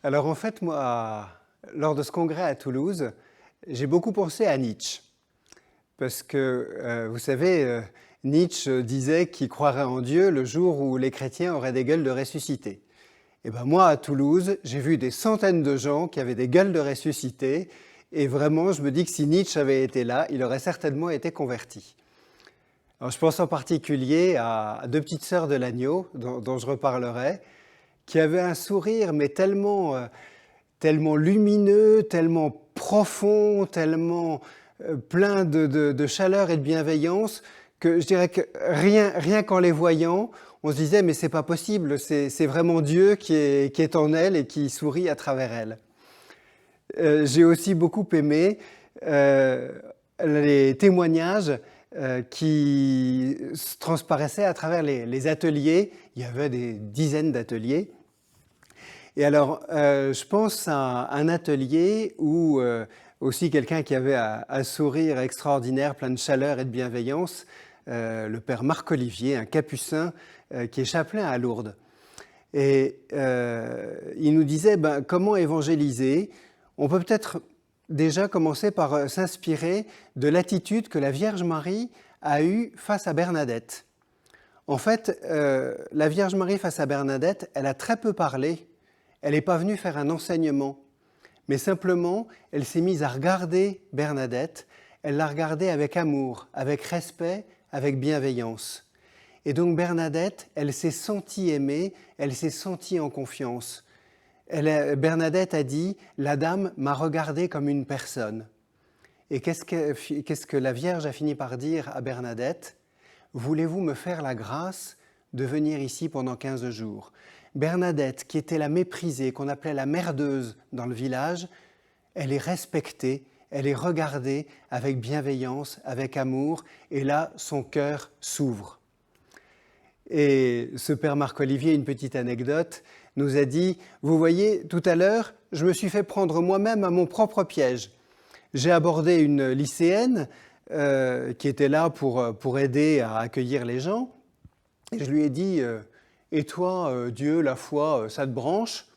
Alors en fait, moi, lors de ce congrès à Toulouse, j'ai beaucoup pensé à Nietzsche. Parce que, vous savez, Nietzsche disait qu'il croirait en Dieu le jour où les chrétiens auraient des gueules de ressuscités. Et ben moi, à Toulouse, j'ai vu des centaines de gens qui avaient des gueules de ressuscités. Et vraiment, je me dis que si Nietzsche avait été là, il aurait certainement été converti. Alors, je pense en particulier à deux petites sœurs de l'agneau, dont je reparlerai, qui avaient un sourire, mais tellement lumineux, tellement profond, tellement plein de chaleur et de bienveillance, que je dirais que rien qu'en les voyant, on se disait mais c'est pas possible, c'est vraiment Dieu qui est en elles et qui sourit à travers elles. J'ai aussi beaucoup aimé les témoignages qui se transparaissaient à travers les ateliers. Il y avait des dizaines d'ateliers. Et alors, je pense à un atelier où aussi quelqu'un qui avait un sourire extraordinaire, plein de chaleur et de bienveillance, le père Marc-Olivier, un capucin qui est chapelain à Lourdes. Et il nous disait comment évangéliser. On peut peut-être déjà commencer par s'inspirer de l'attitude que la Vierge Marie a eue face à Bernadette. En fait, la Vierge Marie face à Bernadette, elle a très peu parlé. Elle n'est pas venue faire un enseignement, mais simplement, elle s'est mise à regarder Bernadette. Elle l'a regardée avec amour, avec respect, avec bienveillance. Et donc Bernadette, elle s'est sentie aimée, elle s'est sentie en confiance. Bernadette a dit « La dame m'a regardée comme une personne ». Et qu'est-ce que la Vierge a fini par dire à Bernadette ? « Voulez-vous me faire la grâce de venir ici pendant 15 jours ?» Bernadette, qui était la méprisée, qu'on appelait la merdeuse dans le village, elle est respectée, elle est regardée avec bienveillance, avec amour, et là, son cœur s'ouvre. Et ce père Marc-Olivier, une petite anecdote, nous a dit « Vous voyez, tout à l'heure, je me suis fait prendre moi-même à mon propre piège. J'ai abordé une lycéenne qui était là pour aider à accueillir les gens, et je lui ai dit « Et toi, Dieu, la foi, ça te branche ?»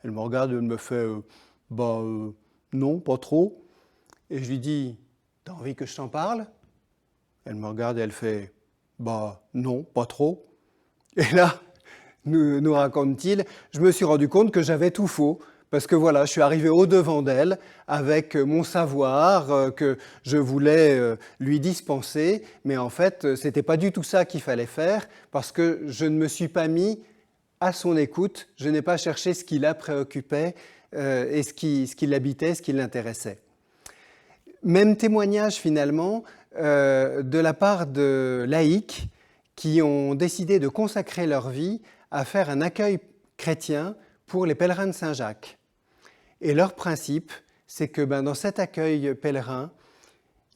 Elle me regarde et elle me fait « non, pas trop. » Et je lui dis « T'as envie que je t'en parle ?» Elle me regarde et elle fait « non, pas trop. » Et là, nous raconte-t-il, je me suis rendu compte que j'avais tout faux. Parce que voilà, je suis arrivé au-devant d'elle avec mon savoir que je voulais lui dispenser, mais en fait, ce n'était pas du tout ça qu'il fallait faire, parce que je ne me suis pas mis à son écoute, je n'ai pas cherché ce qui la préoccupait et ce qui l'habitait, ce qui l'intéressait. Même témoignage finalement de la part de laïcs qui ont décidé de consacrer leur vie à faire un accueil chrétien pour les pèlerins de Saint-Jacques. Et leur principe, c'est que dans cet accueil pèlerin,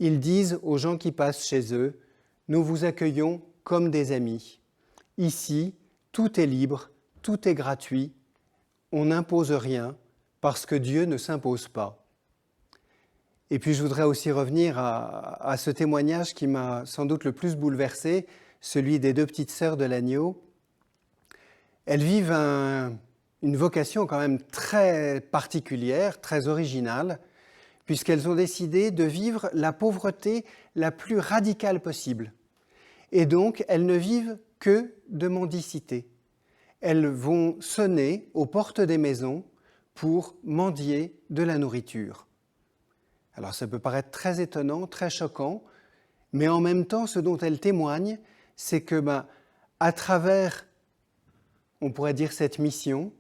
ils disent aux gens qui passent chez eux, « Nous vous accueillons comme des amis. Ici, tout est libre, tout est gratuit, on n'impose rien parce que Dieu ne s'impose pas. » Et puis je voudrais aussi revenir à ce témoignage qui m'a sans doute le plus bouleversé, celui des deux petites sœurs de l'agneau. Elles vivent une vocation quand même très particulière, très originale, puisqu'elles ont décidé de vivre la pauvreté la plus radicale possible. Et donc, elles ne vivent que de mendicité. Elles vont sonner aux portes des maisons pour mendier de la nourriture. Alors, ça peut paraître très étonnant, très choquant, mais en même temps, ce dont elles témoignent, c'est que, à travers, on pourrait dire, cette mission,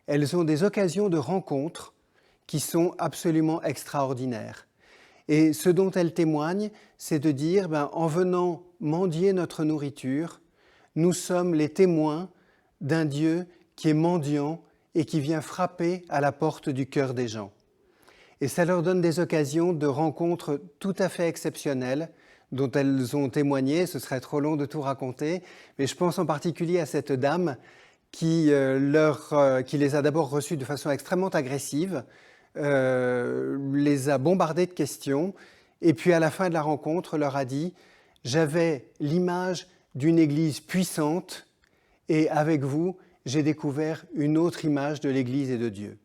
elles ont des occasions de rencontres qui sont absolument extraordinaires. Et ce dont elles témoignent, c'est de dire, en venant mendier notre nourriture, nous sommes les témoins d'un Dieu qui est mendiant et qui vient frapper à la porte du cœur des gens. Et ça leur donne des occasions de rencontres tout à fait exceptionnelles dont elles ont témoigné. Ce serait trop long de tout raconter, mais je pense en particulier à cette dame qui les a d'abord reçus de façon extrêmement agressive, les a bombardés de questions, et puis à la fin de la rencontre leur a dit « J'avais l'image d'une église puissante, et avec vous, j'ai découvert une autre image de l'église et de Dieu. »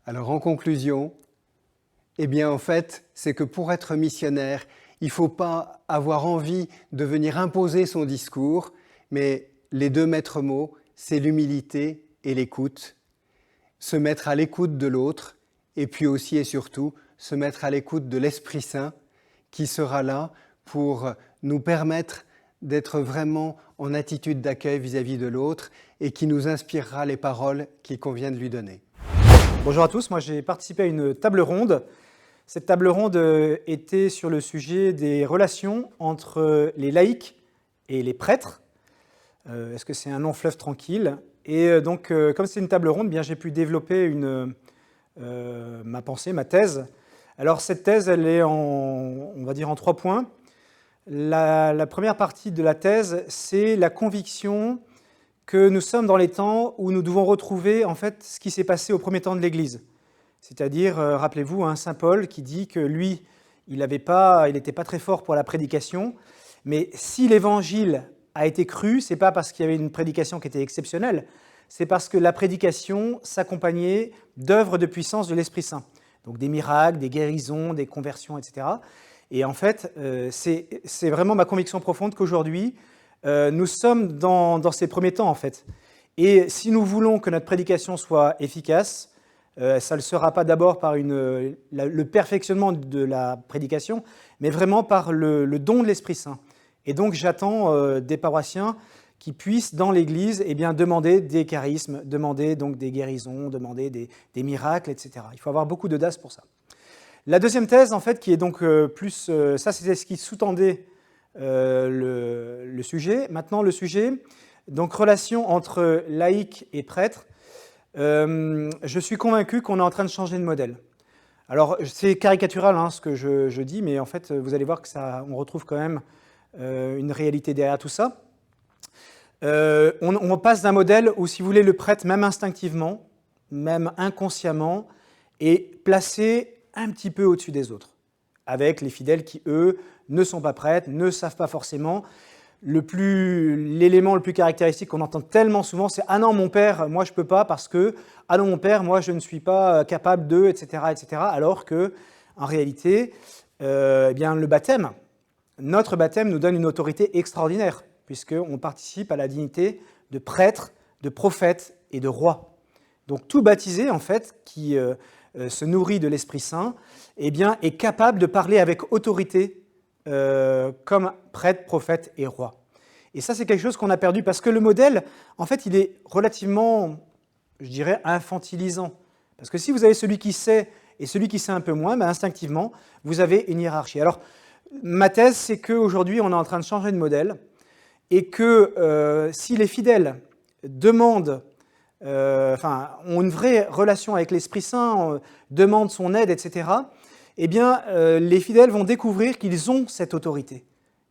Alors en conclusion, eh bien en fait, c'est que pour être missionnaire, il ne faut pas avoir envie de venir imposer son discours, mais les deux maîtres mots, c'est l'humilité et l'écoute. Se mettre à l'écoute de l'autre, et puis aussi et surtout, se mettre à l'écoute de l'Esprit Saint, qui sera là pour nous permettre d'être vraiment en attitude d'accueil vis-à-vis de l'autre et qui nous inspirera les paroles qu'il convient de lui donner. Bonjour à tous, moi j'ai participé à une table ronde. Cette table ronde était sur le sujet des relations entre les laïcs et les prêtres. Est-ce que c'est un long fleuve tranquille? Et donc, comme c'est une table ronde, bien j'ai pu développer ma pensée, ma thèse. Alors cette thèse, elle est on va dire en 3 points. La première partie de la thèse, c'est la conviction que nous sommes dans les temps où nous devons retrouver en fait ce qui s'est passé au premier temps de l'Église. C'est-à-dire, rappelez-vous, saint Paul qui dit que lui, il n'était pas très fort pour la prédication, mais si l'Évangile a été cru, ce n'est pas parce qu'il y avait une prédication qui était exceptionnelle, c'est parce que la prédication s'accompagnait d'œuvres de puissance de l'Esprit Saint. Donc des miracles, des guérisons, des conversions, etc. Et en fait, c'est vraiment ma conviction profonde qu'aujourd'hui, nous sommes dans ces premiers temps, en fait. Et si nous voulons que notre prédication soit efficace, ça ne sera pas d'abord par le perfectionnement de la prédication, mais vraiment par le don de l'Esprit Saint. Et donc j'attends des paroissiens qui puissent, dans l'Église, demander des charismes, demander donc des guérisons, demander des miracles, etc. Il faut avoir beaucoup d'audace pour ça. La deuxième thèse, en fait, qui est donc plus... ça, c'était ce qui sous-tendait le sujet. Maintenant, le sujet, donc relation entre laïcs et prêtres. Je suis convaincu qu'on est en train de changer de modèle. Alors, c'est caricatural ce que je dis, mais en fait, vous allez voir que on retrouve quand même une réalité derrière tout ça. On passe d'un modèle où, si vous voulez, le prêtre, même instinctivement, même inconsciemment, est placé un petit peu au-dessus des autres, avec les fidèles qui, eux, ne sont pas prêtres, ne savent pas forcément. L'élément le plus caractéristique qu'on entend tellement souvent, c'est « Ah non, mon père, moi je ne peux pas parce que… Ah non, mon père, moi je ne suis pas capable de… » etc. etc. Alors que, en réalité, le baptême, notre baptême nous donne une autorité extraordinaire, puisqu'on participe à la dignité de prêtre, de prophète et de roi. Donc tout baptisé, en fait, qui se nourrit de l'Esprit Saint, est capable de parler avec autorité comme prêtre, prophète et roi. Et ça, c'est quelque chose qu'on a perdu, parce que le modèle, en fait, il est relativement, je dirais, infantilisant. Parce que si vous avez celui qui sait et celui qui sait un peu moins, instinctivement, vous avez une hiérarchie. Alors, ma thèse, c'est qu'aujourd'hui, on est en train de changer de modèle, et que si les fidèles demandent, ont une vraie relation avec l'Esprit Saint, demandent son aide, etc., les fidèles vont découvrir qu'ils ont cette autorité.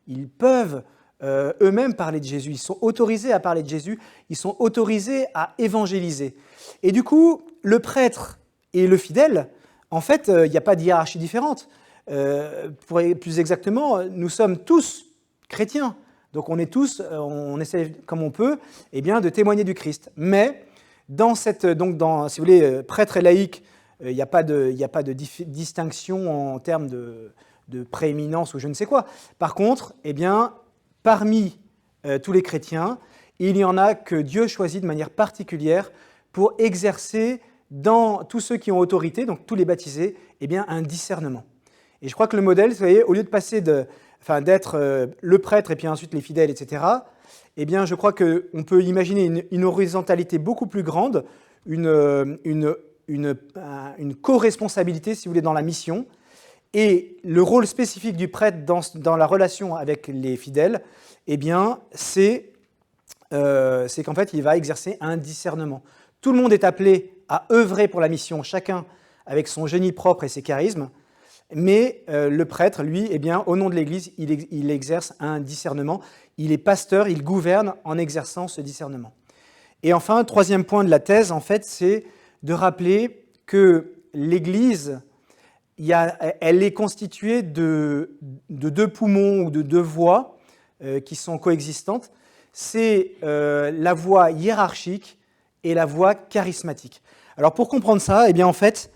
Ils peuvent eux-mêmes parler de Jésus, ils sont autorisés à parler de Jésus, ils sont autorisés à évangéliser. Et du coup, le prêtre et le fidèle, en fait, il n'y a pas de hiérarchie différente. Plus exactement, nous sommes tous chrétiens. Donc on est tous, on essaie comme on peut, de témoigner du Christ. Mais si vous voulez, prêtre et laïc, il n'y a pas de distinction en termes de prééminence ou je ne sais quoi. Par contre, parmi tous les chrétiens, il y en a que Dieu choisit de manière particulière pour exercer dans tous ceux qui ont autorité, donc tous les baptisés, un discernement. Et je crois que le modèle, vous voyez, au lieu de passer d'être le prêtre et puis ensuite les fidèles, etc., je crois qu'on peut imaginer une horizontalité beaucoup plus grande, une co-responsabilité, si vous voulez, dans la mission. Et le rôle spécifique du prêtre dans la relation avec les fidèles, c'est qu'en fait, il va exercer un discernement. Tout le monde est appelé à œuvrer pour la mission, chacun avec son génie propre et ses charismes, mais le prêtre, lui, au nom de l'Église, il exerce un discernement. Il est pasteur, il gouverne en exerçant ce discernement. Et enfin, troisième point de la thèse, en fait, c'est de rappeler que l'Église, elle est constituée de 2 poumons ou de 2 voies qui sont coexistantes. C'est la voie hiérarchique et la voie charismatique. Alors pour comprendre ça, eh bien en fait,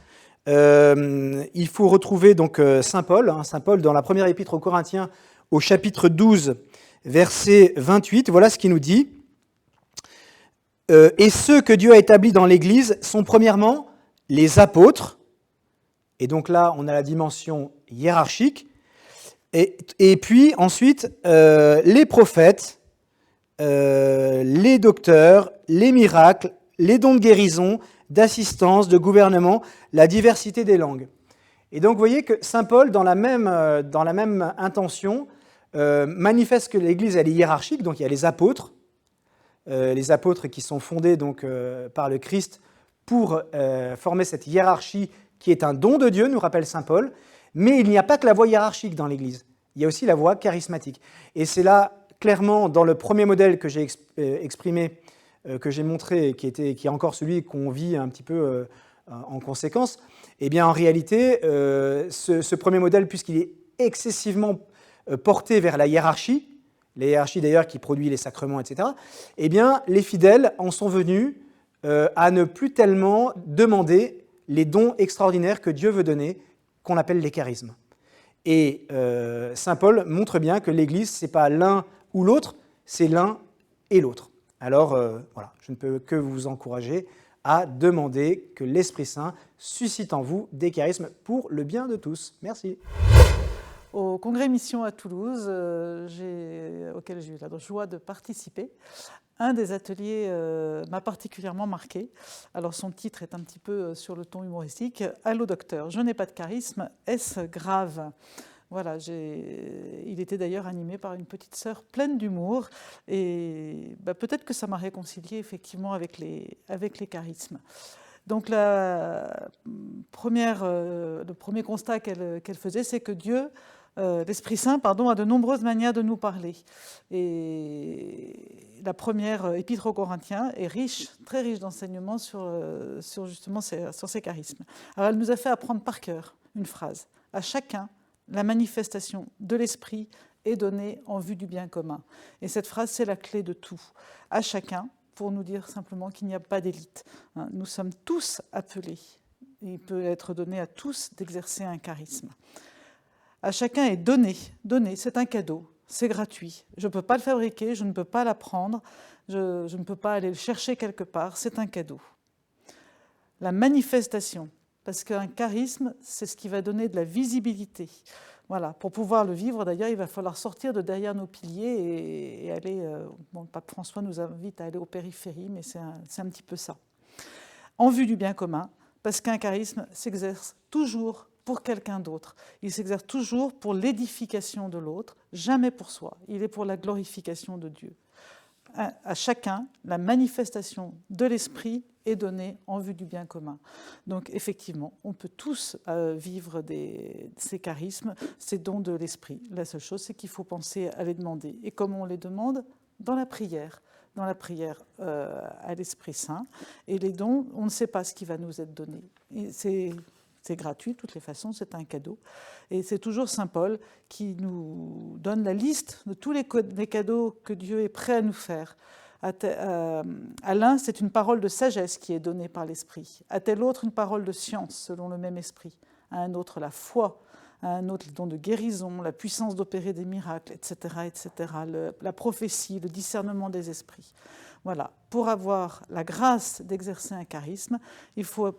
il faut retrouver donc Saint Paul dans la première épître aux Corinthiens au chapitre 12, verset 28. Voilà ce qu'il nous dit. Et ceux que Dieu a établis dans l'Église sont premièrement les apôtres, et donc là on a la dimension hiérarchique, et puis ensuite les prophètes, les docteurs, les miracles, les dons de guérison, d'assistance, de gouvernement, la diversité des langues. Et donc vous voyez que Saint Paul, dans la même intention, manifeste que l'Église elle est hiérarchique, donc il y a les apôtres qui sont fondés donc, par le Christ pour former cette hiérarchie qui est un don de Dieu, nous rappelle Saint Paul, mais il n'y a pas que la voie hiérarchique dans l'Église, il y a aussi la voie charismatique. Et c'est là, clairement, dans le premier modèle que j'ai exprimé, que j'ai montré, qui est encore celui qu'on vit un petit peu en conséquence, eh bien en réalité, ce premier modèle, puisqu'il est excessivement porté vers la hiérarchie d'ailleurs qui produit les sacrements, etc., eh bien les fidèles en sont venus à ne plus tellement demander les dons extraordinaires que Dieu veut donner, qu'on appelle les charismes. Et Saint Paul montre bien que l'Église, ce n'est pas l'un ou l'autre, c'est l'un et l'autre. Alors voilà, je ne peux que vous encourager à demander que l'Esprit Saint suscite en vous des charismes pour le bien de tous. Merci. Au Congrès Mission à Toulouse, auquel j'ai eu la joie de participer, un des ateliers m'a particulièrement marqué. Alors son titre est un petit peu sur le ton humoristique. « Allô docteur, je n'ai pas de charisme, est-ce grave ?» Voilà, il était d'ailleurs animé par une petite sœur pleine d'humour et peut-être que ça m'a réconcilié effectivement avec les charismes. Donc le premier constat qu'elle faisait, c'est que Dieu, l'Esprit Saint, a de nombreuses manières de nous parler. Et la première épître aux Corinthiens est riche, très riche d'enseignements sur ces charismes. Alors elle nous a fait apprendre par cœur une phrase. À chacun, la manifestation de l'Esprit est donnée en vue du bien commun. Et cette phrase, c'est la clé de tout. À chacun, pour nous dire simplement qu'il n'y a pas d'élite. Nous sommes tous appelés. Il peut être donné à tous d'exercer un charisme. À chacun est donné, c'est un cadeau, c'est gratuit. Je ne peux pas le fabriquer, je ne peux pas l'apprendre, je ne peux pas aller le chercher quelque part, c'est un cadeau. La manifestation, parce qu'un charisme, c'est ce qui va donner de la visibilité. Voilà, pour pouvoir le vivre, d'ailleurs, il va falloir sortir de derrière nos piliers et aller... le pape François nous invite à aller aux périphéries, mais c'est un petit peu ça. En vue du bien commun, parce qu'un charisme s'exerce toujours pour quelqu'un d'autre. Il s'exerce toujours pour l'édification de l'autre, jamais pour soi. Il est pour la glorification de Dieu. À chacun, la manifestation de l'esprit est donnée en vue du bien commun. Donc effectivement, on peut tous vivre ces charismes, ces dons de l'esprit. La seule chose, c'est qu'il faut penser à les demander. Et comment on les demande ? Dans la prière à l'Esprit Saint. Et les dons, on ne sait pas ce qui va nous être donné. C'est gratuit, de toutes les façons, c'est un cadeau. Et c'est toujours Saint Paul qui nous donne la liste de tous les cadeaux que Dieu est prêt à nous faire. À l'un, c'est une parole de sagesse qui est donnée par l'Esprit. À tel autre, une parole de science, selon le même Esprit. À un autre, la foi. À un autre, le don de guérison, la puissance d'opérer des miracles, etc., etc., la prophétie, le discernement des esprits. Voilà. Pour avoir la grâce d'exercer un charisme, il faut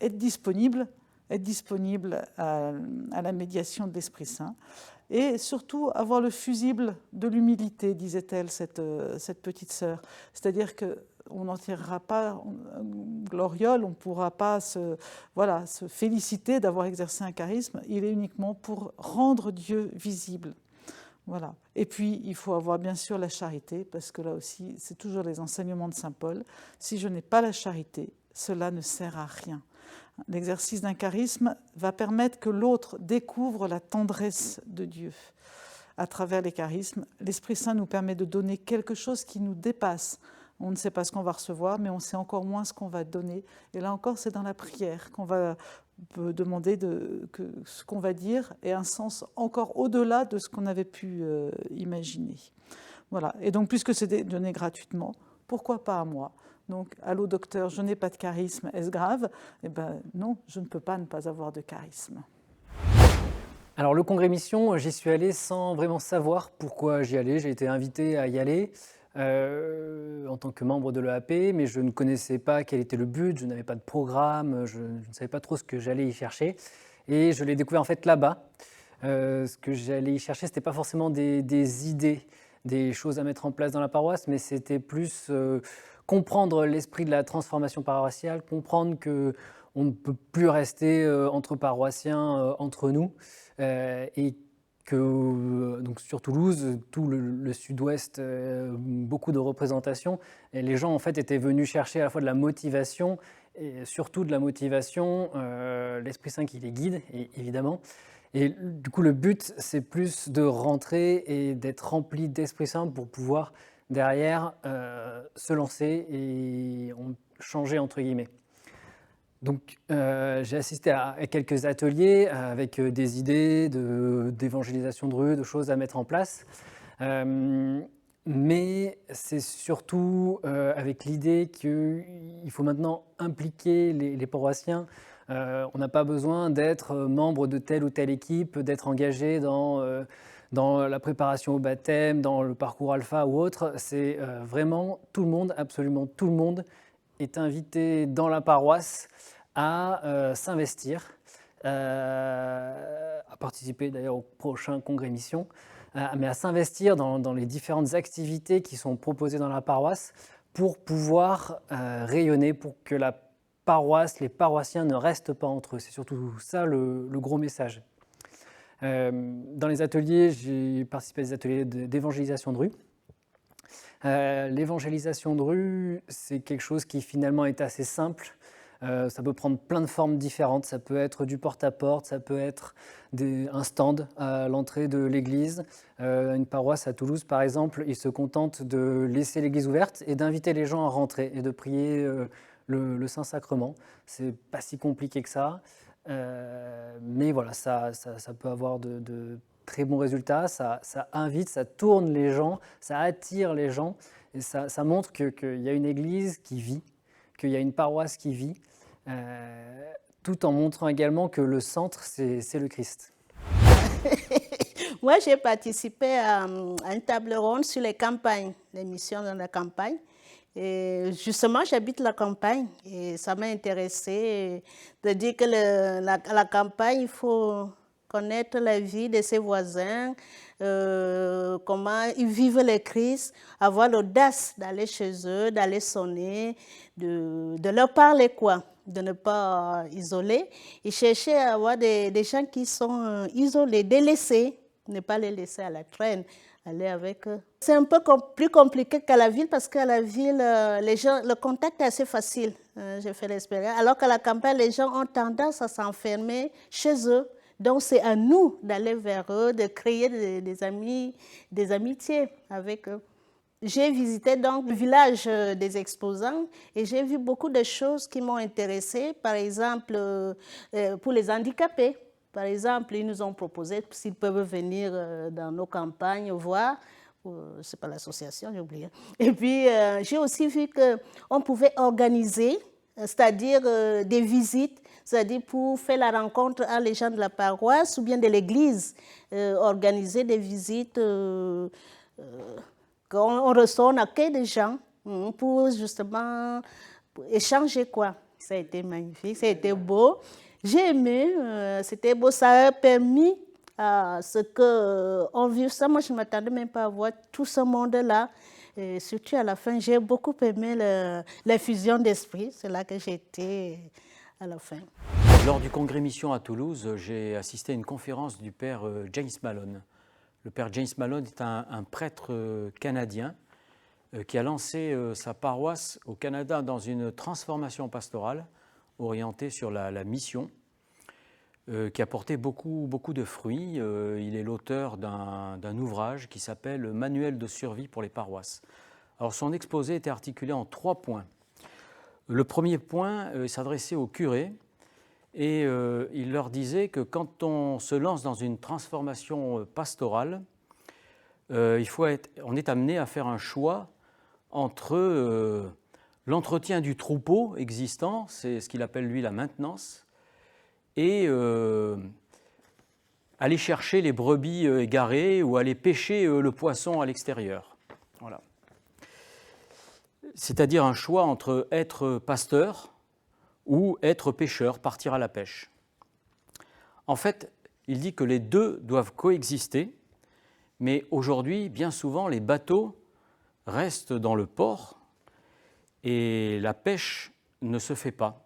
être disponible à la médiation de l'Esprit Saint et surtout avoir le fusible de l'humilité, disait-elle, cette petite sœur. C'est-à-dire qu'on n'en tirera pas gloriole, on ne pourra pas se féliciter d'avoir exercé un charisme, il est uniquement pour rendre Dieu visible. Voilà. Et puis, il faut avoir bien sûr la charité, parce que là aussi, c'est toujours les enseignements de Saint Paul. Si je n'ai pas la charité, cela ne sert à rien. L'exercice d'un charisme va permettre que l'autre découvre la tendresse de Dieu. À travers les charismes, l'Esprit Saint nous permet de donner quelque chose qui nous dépasse. On ne sait pas ce qu'on va recevoir, mais on sait encore moins ce qu'on va donner. Et là encore, c'est dans la prière qu'on va demander que ce qu'on va dire ait un sens encore au-delà de ce qu'on avait pu imaginer. Voilà. Et donc, puisque c'est donné gratuitement, pourquoi pas à moi ? Donc, allô docteur, je n'ai pas de charisme, est-ce grave? Eh bien non, je ne peux pas ne pas avoir de charisme. Alors le congrès mission, j'y suis allé sans vraiment savoir pourquoi j'y allais. J'ai été invité à y aller en tant que membre de l'EAP, mais je ne connaissais pas quel était le but, je n'avais pas de programme, je ne savais pas trop ce que j'allais y chercher. Et je l'ai découvert en fait là-bas. Ce que j'allais y chercher, ce n'était pas forcément des idées, des choses à mettre en place dans la paroisse, mais c'était plus comprendre l'esprit de la transformation paroissiale, comprendre qu'on ne peut plus rester entre paroissiens, entre nous, et que donc sur Toulouse, tout le sud-ouest, beaucoup de représentations, et les gens en fait étaient venus chercher à la fois de la motivation, et surtout de la motivation, l'Esprit Saint qui les guide, évidemment. Et du coup, le but, c'est plus de rentrer et d'être rempli d'Esprit Saint pour pouvoir derrière se lancer et changer entre guillemets. Donc, j'ai assisté à quelques ateliers avec des idées d'évangélisation de rue, de choses à mettre en place. Mais c'est surtout avec l'idée qu'il faut maintenant impliquer les paroissiens. On n'a pas besoin d'être membre de telle ou telle équipe, d'être engagé dans la préparation au baptême, dans le parcours alpha ou autre. C'est vraiment tout le monde, absolument tout le monde est invité dans la paroisse à s'investir, à participer d'ailleurs au prochain congrès mission, mais à s'investir dans les différentes activités qui sont proposées dans la paroisse pour pouvoir rayonner, pour que la paroisse, les paroissiens ne restent pas entre eux. C'est surtout ça le gros message. Dans les ateliers, j'ai participé à des ateliers d'évangélisation de rue. L'évangélisation de rue, c'est quelque chose qui finalement est assez simple. Ça peut prendre plein de formes différentes. Ça peut être du porte-à-porte, ça peut être un stand à l'entrée de l'église. Une paroisse à Toulouse, par exemple, ils se contentent de laisser l'église ouverte et d'inviter les gens à rentrer et de prier le Saint-Sacrement. C'est pas si compliqué que ça. Mais voilà, ça peut avoir de très bons résultats. Ça invite, ça tourne les gens, ça attire les gens. Et ça montre qu'il y a une église qui vit, qu'il y a une paroisse qui vit, tout en montrant également que le centre, c'est le Christ. Moi, j'ai participé à une table ronde sur les campagnes, les missions dans la campagne. Et justement, j'habite la campagne et ça m'a intéressée de dire que la campagne, il faut connaître la vie de ses voisins, comment ils vivent les crises, avoir l'audace d'aller chez eux, d'aller sonner, de leur parler quoi, de ne pas isoler et chercher à avoir des gens qui sont isolés, délaissés, ne pas les laisser à la traîne, aller avec eux. C'est un peu plus compliqué qu'à la ville parce qu'à la ville, les gens, le contact est assez facile, j'ai fait l'expérience, alors qu'à la campagne, les gens ont tendance à s'enfermer chez eux. Donc, c'est à nous d'aller vers eux, de créer des amitiés avec eux. J'ai visité donc le village des exposants et j'ai vu beaucoup de choses qui m'ont intéressée. Par exemple, pour les handicapés. Par exemple, ils nous ont proposé s'ils peuvent venir dans nos campagnes voir. C'est pas l'association, j'ai oublié. Et puis, j'ai aussi vu qu'on pouvait organiser, c'est-à-dire des visites, c'est-à-dire pour faire la rencontre entre les gens de la paroisse ou bien de l'église, organiser des visites, quand on reçoit, on accueille des gens pour justement échanger quoi. Ça a été magnifique, ça a été beau. J'ai aimé, c'était beau, ça a permis à ce qu'on vive ça. Moi, je ne m'attendais même pas à voir tout ce monde-là. Et surtout à la fin, j'ai beaucoup aimé la fusion d'esprit. C'est là que j'étais à la fin. Lors du congrès mission à Toulouse, j'ai assisté à une conférence du père James Malone. Le père James Malone est un prêtre canadien qui a lancé sa paroisse au Canada dans une transformation pastorale orientée sur la mission, qui a porté beaucoup de fruits. Il est l'auteur d'un ouvrage qui s'appelle « Manuel de survie pour les paroisses ». Alors son exposé était articulé en 3 points. Le premier point s'adressait aux curés et il leur disait que quand on se lance dans une transformation pastorale, on est amené à faire un choix entre l'entretien du troupeau existant, c'est ce qu'il appelle lui la maintenance, et aller chercher les brebis égarées ou aller pêcher le poisson à l'extérieur. Voilà. C'est-à-dire un choix entre être pasteur ou être pêcheur, partir à la pêche. En fait, il dit que les deux doivent coexister, mais aujourd'hui, bien souvent, les bateaux restent dans le port et la pêche ne se fait pas.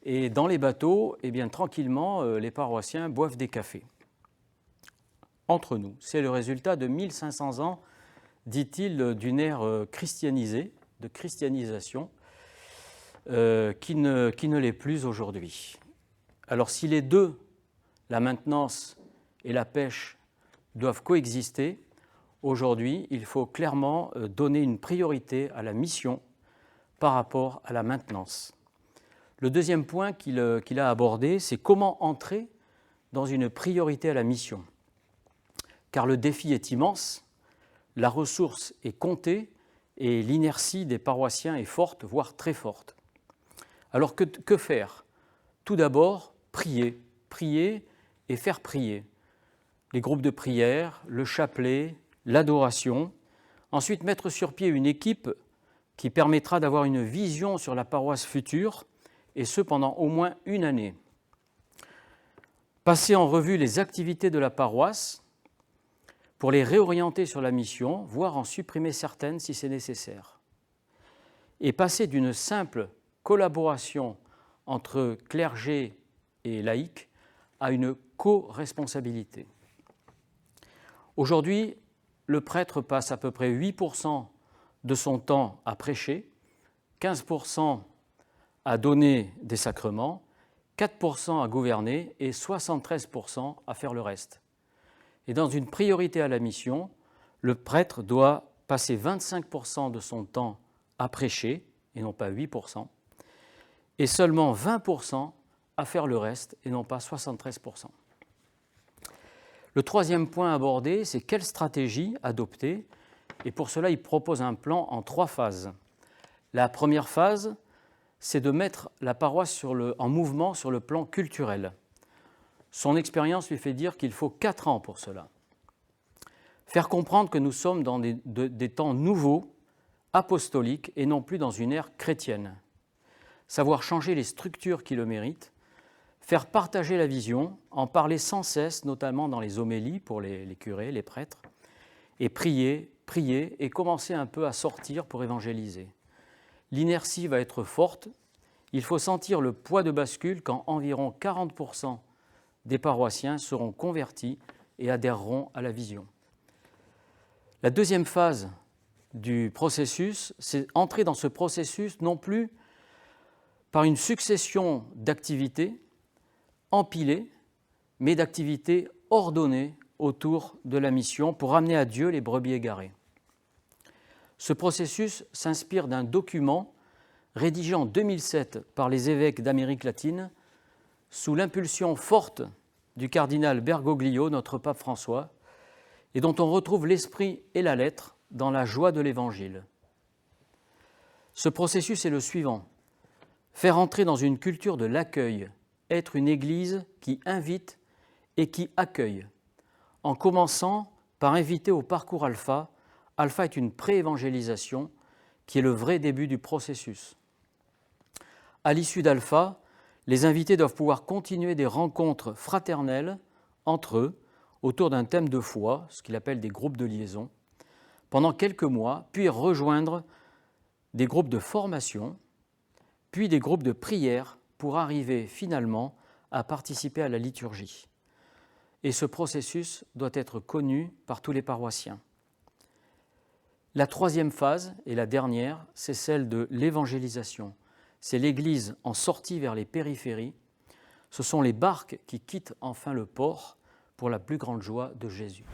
Et dans les bateaux, eh bien, tranquillement, les paroissiens boivent des cafés. Entre nous. C'est le résultat de 1500 ans, dit-il, d'une ère christianisée, de christianisation, qui ne l'est plus aujourd'hui. Alors si les deux, la maintenance et la pêche, doivent coexister, aujourd'hui, il faut clairement donner une priorité à la mission par rapport à la maintenance. Le deuxième point qu'il a abordé, c'est comment entrer dans une priorité à la mission. Car le défi est immense, la ressource est comptée et l'inertie des paroissiens est forte, voire très forte. Alors que faire? Tout d'abord, prier, prier et faire prier. Les groupes de prière, le chapelet, l'adoration. Ensuite, mettre sur pied une équipe qui permettra d'avoir une vision sur la paroisse future, et ce pendant au moins une année. Passer en revue les activités de la paroisse pour les réorienter sur la mission, voire en supprimer certaines si c'est nécessaire. Et passer d'une simple collaboration entre clergé et laïcs à une co-responsabilité. Aujourd'hui, le prêtre passe à peu près 8% de son temps à prêcher, 15% à donner des sacrements, 4% à gouverner et 73% à faire le reste. Et dans une priorité à la mission, le prêtre doit passer 25% de son temps à prêcher, et non pas 8%, et seulement 20% à faire le reste, et non pas 73%. Le troisième point abordé, c'est quelle stratégie adopter, et pour cela, il propose un plan en 3 phases. La première phase, c'est de mettre la paroisse en mouvement sur le plan culturel. Son expérience lui fait dire qu'il faut 4 ans pour cela. Faire comprendre que nous sommes dans des temps nouveaux, apostoliques, et non plus dans une ère chrétienne. Savoir changer les structures qui le méritent, faire partager la vision, en parler sans cesse, notamment dans les homélies pour les curés, les prêtres, et prier, prier, et commencer un peu à sortir pour évangéliser. L'inertie va être forte. Il faut sentir le poids de bascule quand environ 40% des paroissiens seront convertis et adhéreront à la vision. La deuxième phase du processus, c'est entrer dans ce processus non plus par une succession d'activités empilées, mais d'activités ordonnées autour de la mission pour ramener à Dieu les brebis égarées. Ce processus s'inspire d'un document rédigé en 2007 par les évêques d'Amérique latine sous l'impulsion forte du cardinal Bergoglio, notre pape François, et dont on retrouve l'esprit et la lettre dans la joie de l'Évangile. Ce processus est le suivant: faire entrer dans une culture de l'accueil, être une Église qui invite et qui accueille, en commençant par inviter au parcours Alpha. Alpha est une pré-évangélisation qui est le vrai début du processus. À l'issue d'Alpha, les invités doivent pouvoir continuer des rencontres fraternelles entre eux autour d'un thème de foi, ce qu'il appelle des groupes de liaison, pendant quelques mois, puis rejoindre des groupes de formation, puis des groupes de prière pour arriver finalement à participer à la liturgie. Et ce processus doit être connu par tous les paroissiens. La troisième phase, et la dernière, c'est celle de l'évangélisation. C'est l'Église en sortie vers les périphéries. Ce sont les barques qui quittent enfin le port pour la plus grande joie de Jésus.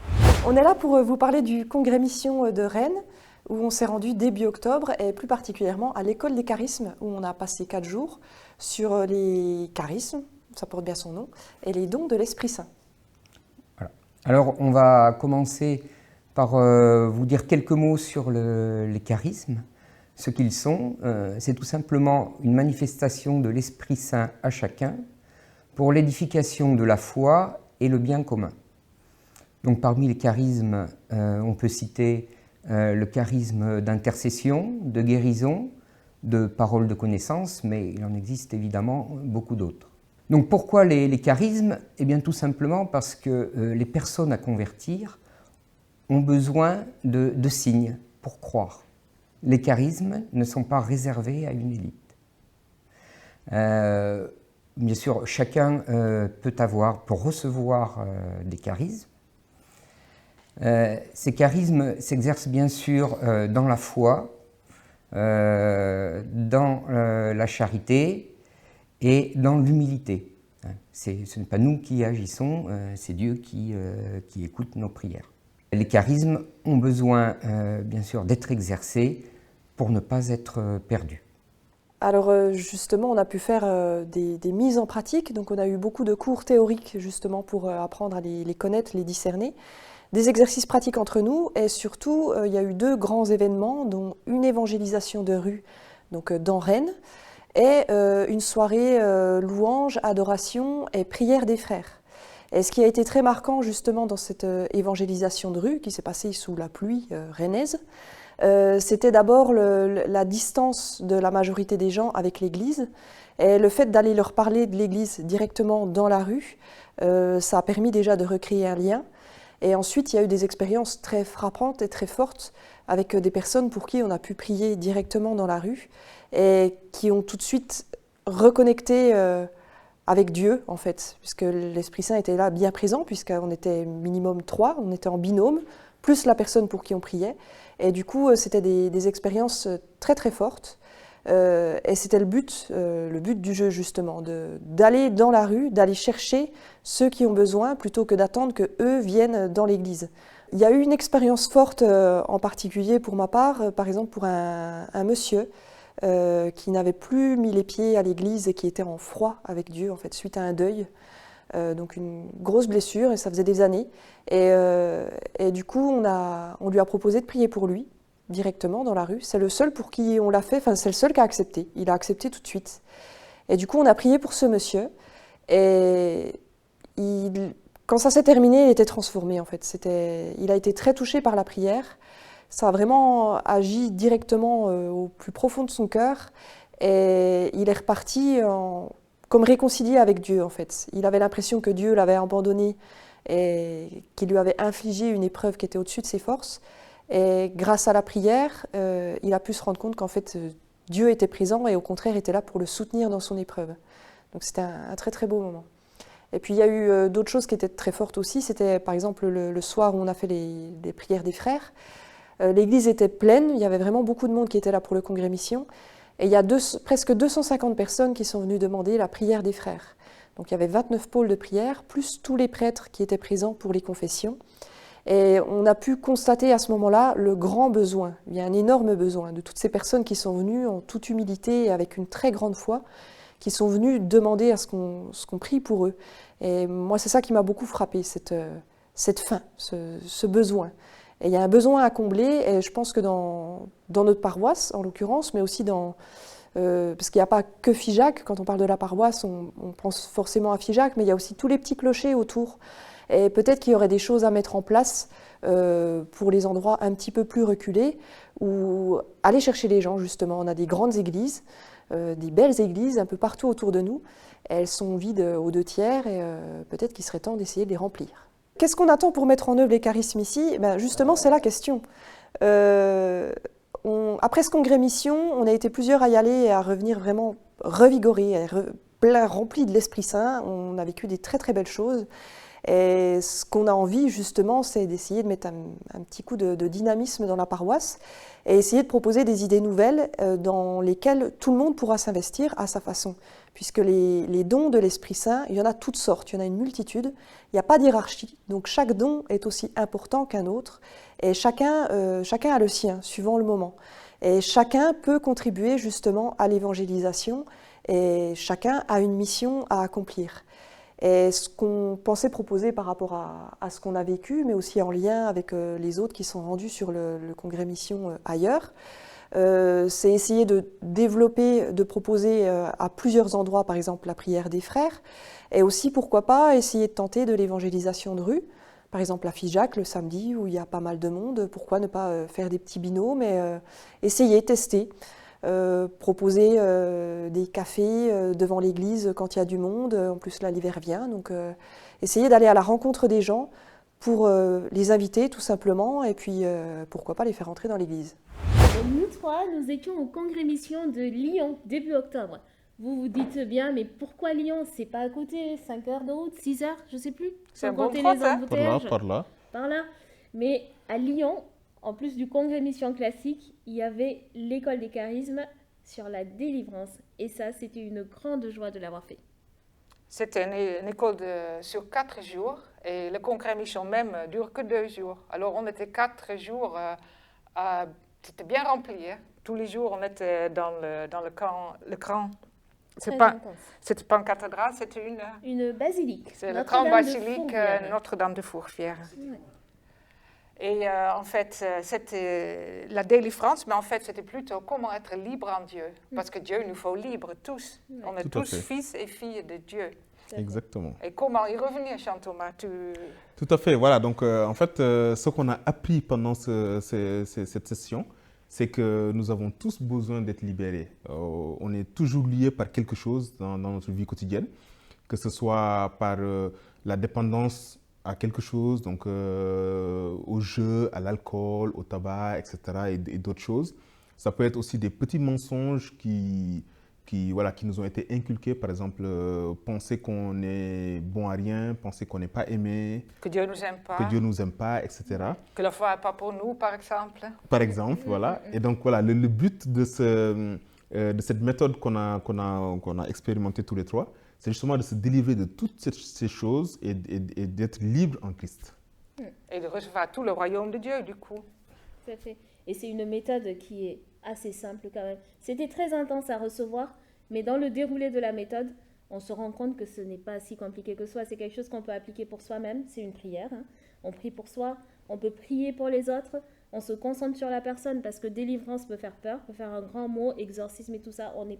On est là pour vous parler du congrès mission de Rennes, où on s'est rendu début octobre, et plus particulièrement à l'école des charismes, où on a passé 4 jours sur les charismes, ça porte bien son nom, et les dons de l'Esprit Saint. Voilà. Alors on va commencer par vous dire quelques mots sur les charismes. ce qu'ils sont, c'est tout simplement une manifestation de l'Esprit Saint à chacun pour l'édification de la foi et le bien commun. Donc parmi les charismes, on peut citer le charisme d'intercession, de guérison, de parole de connaissance, mais il en existe évidemment beaucoup d'autres. Donc pourquoi les charismes? Eh bien tout simplement parce que les personnes à convertir ont besoin de signes pour croire. Les charismes ne sont pas réservés à une élite. Bien sûr, chacun peut recevoir des charismes. Ces charismes s'exercent bien sûr dans la foi, dans la charité et dans l'humilité. Ce n'est pas nous qui agissons, c'est Dieu qui écoute nos prières. Les charismes ont besoin, bien sûr, d'être exercés pour ne pas être perdus. Alors justement, on a pu faire des mises en pratique, donc on a eu beaucoup de cours théoriques justement pour apprendre à les connaître, les discerner, des exercices pratiques entre nous, et surtout il y a eu 2 grands événements, dont une évangélisation de rue donc, dans Rennes, et une soirée louange, adoration et prière des frères. Et ce qui a été très marquant justement dans cette évangélisation de rue, qui s'est passée sous la pluie rennaise, c'était d'abord la distance de la majorité des gens avec l'Église, et le fait d'aller leur parler de l'Église directement dans la rue, ça a permis déjà de recréer un lien. Et ensuite, il y a eu des expériences très frappantes et très fortes avec des personnes pour qui on a pu prier directement dans la rue et qui ont tout de suite reconnecté avec Dieu, en fait, puisque l'Esprit Saint était là bien présent, puisqu'on était minimum 3, on était en binôme, plus la personne pour qui on priait. Et du coup, c'était des expériences très très fortes. Et c'était le but du jeu, justement, d'aller dans la rue, d'aller chercher ceux qui ont besoin, plutôt que d'attendre qu'eux viennent dans l'église. Il y a eu une expérience forte, en particulier pour ma part, par exemple pour un monsieur qui n'avait plus mis les pieds à l'église et qui était en froid avec Dieu, en fait, suite à un deuil. Donc une grosse blessure, et ça faisait des années. Et du coup, on lui a proposé de prier pour lui, directement dans la rue. C'est le seul pour qui on l'a fait, enfin c'est le seul qui a accepté. Il a accepté tout de suite. Et du coup, on a prié pour ce monsieur. Et quand ça s'est terminé, il était transformé en fait. Il a été très touché par la prière. Ça a vraiment agi directement au plus profond de son cœur. Et il est reparti comme réconcilié avec Dieu en fait. Il avait l'impression que Dieu l'avait abandonné et qu'il lui avait infligé une épreuve qui était au-dessus de ses forces. Et grâce à la prière, il a pu se rendre compte qu'en fait, Dieu était présent et au contraire était là pour le soutenir dans son épreuve. Donc c'était un très très beau moment. Et puis il y a eu d'autres choses qui étaient très fortes aussi. C'était par exemple le soir où on a fait les prières des frères. L'église était pleine, il y avait vraiment beaucoup de monde qui était là pour le congrès mission. Et il y a presque 250 personnes qui sont venues demander la prière des frères. Donc il y avait 29 pôles de prière, plus tous les prêtres qui étaient présents pour les confessions. Et on a pu constater à ce moment-là le grand besoin. Il y a un énorme besoin de toutes ces personnes qui sont venues en toute humilité et avec une très grande foi, qui sont venues demander à ce qu'on prie pour eux. Et moi, c'est ça qui m'a beaucoup frappé, cette faim, ce besoin. Et il y a un besoin à combler, et je pense que dans notre paroisse, en l'occurrence, mais aussi parce qu'il n'y a pas que Figeac, quand on parle de la paroisse, on pense forcément à Figeac, mais il y a aussi tous les petits clochers autour. Et peut-être qu'il y aurait des choses à mettre en place pour les endroits un petit peu plus reculés, ou aller chercher les gens, justement. On a des grandes églises, des belles églises un peu partout autour de nous. Elles sont vides aux 2/3 et peut-être qu'il serait temps d'essayer de les remplir. Qu'est-ce qu'on attend pour mettre en œuvre les charismes ici? Justement, c'est la question. Après ce congrès mission, on a été plusieurs à y aller et à revenir vraiment revigorés, remplis de l'Esprit Saint. On a vécu des très très belles choses. Et ce qu'on a envie, justement, c'est d'essayer de mettre un petit coup de dynamisme dans la paroisse et essayer de proposer des idées nouvelles dans lesquelles tout le monde pourra s'investir à sa façon. Puisque les dons de l'Esprit Saint, il y en a toutes sortes, il y en a une multitude, il n'y a pas d'hierarchie, donc chaque don est aussi important qu'un autre, et chacun a le sien, suivant le moment. Et chacun peut contribuer justement à l'évangélisation, et chacun a une mission à accomplir. Et ce qu'on pensait proposer par rapport à ce qu'on a vécu, mais aussi en lien avec les autres qui sont rendus sur le congrès mission ailleurs, C'est essayer de développer, de proposer à plusieurs endroits, par exemple la prière des frères, et aussi, pourquoi pas, essayer de tenter de l'évangélisation de rue. Par exemple, à Figeac, le samedi, où il y a pas mal de monde, pourquoi ne pas faire des petits binômes et essayer, tester, proposer des cafés devant l'église quand il y a du monde. En plus, là, l'hiver vient, donc essayer d'aller à la rencontre des gens pour les inviter, tout simplement, et puis pourquoi pas les faire entrer dans l'église. Nous trois, nous étions au congrès mission de Lyon, début octobre. Vous vous dites bien, mais pourquoi Lyon? C'est pas à côté, 5 heures de route, 6 heures, je sais plus. C'est un Sans bon compter trotte, les hein. embouteillages. Par là. Mais à Lyon, en plus du congrès mission classique, il y avait l'école des charismes sur la délivrance. Et ça, c'était une grande joie de l'avoir fait. C'était une école sur 4 jours et le congrès mission même dure que 2 jours. Alors on était 4 jours, c'était bien rempli. Hein. Tous les jours on était dans le camp. C'était pas une cathédrale, c'était une basilique. C'est le grand basilique Notre-Dame de Fourvière. Ouais. Et en fait, c'était la délivrance, mais en fait, c'était plutôt comment être libre en Dieu. Parce que Dieu nous faut libre tous. Ouais. On est tous fils et filles de Dieu. Exactement. Et comment y revenir, Jean-Thomas? Tout à fait, voilà. Donc, en fait, ce qu'on a appris pendant cette session, c'est que nous avons tous besoin d'être libérés. On est toujours liés par quelque chose dans notre vie quotidienne, que ce soit par la dépendance à quelque chose, donc au jeu, à l'alcool, au tabac, etc. et d'autres choses. Ça peut être aussi des petits mensonges qui nous ont été inculqués, par exemple, penser qu'on est bon à rien, penser qu'on n'est pas aimé, que Dieu nous aime pas, etc. Que la foi n'est pas pour nous, par exemple. Par exemple, voilà. Et donc, voilà, le but de cette méthode qu'on a expérimentée tous les trois, c'est justement de se délivrer de toutes ces choses et d'être libre en Christ. Et de recevoir tout le royaume de Dieu, du coup. Tout à fait. Et c'est une méthode qui est assez simple quand même. C'était très intense à recevoir, mais dans le déroulé de la méthode, on se rend compte que ce n'est pas si compliqué que soi. C'est quelque chose qu'on peut appliquer pour soi-même. C'est une prière. Hein. On prie pour soi, on peut prier pour les autres, on se concentre sur la personne parce que délivrance peut faire peur, peut faire un grand mot, exorcisme et tout ça. On n'a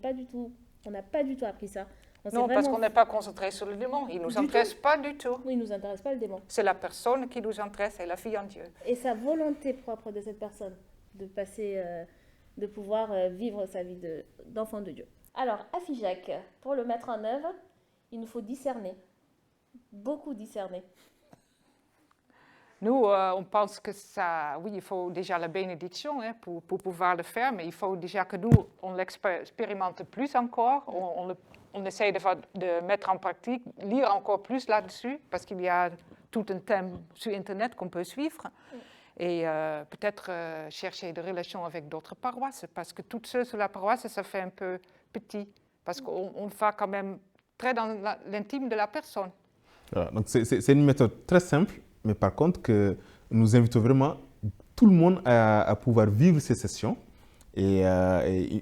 pas du tout appris ça. Non, parce qu'on n'est pas concentré sur le démon. Il ne nous intéresse pas du tout. Oui, il ne nous intéresse pas le démon. C'est la personne qui nous intéresse, c'est la fille en Dieu. Et sa volonté propre de cette personne, de passer, de pouvoir vivre sa vie d'enfant de Dieu. Alors, à Figeac, pour le mettre en œuvre, il nous faut discerner. Beaucoup discerner. Nous, on pense que ça, oui, il faut déjà la bénédiction hein, pour pouvoir le faire, mais il faut déjà que nous, on l'expérimente plus encore, on essaye de mettre en pratique, lire encore plus là-dessus, parce qu'il y a tout un thème sur Internet qu'on peut suivre, et peut-être chercher des relations avec d'autres paroisses, parce que toutes ceux sur la paroisse, ça fait un peu petit, parce qu'on va quand même très dans l'intime de la personne. Voilà, donc c'est une méthode très simple, mais par contre que nous invitons vraiment tout le monde à pouvoir vivre ces sessions. Et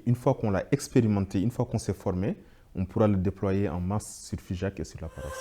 une fois qu'on l'a expérimenté, une fois qu'on s'est formé, on pourra le déployer en masse sur Figeac et sur la paroisse.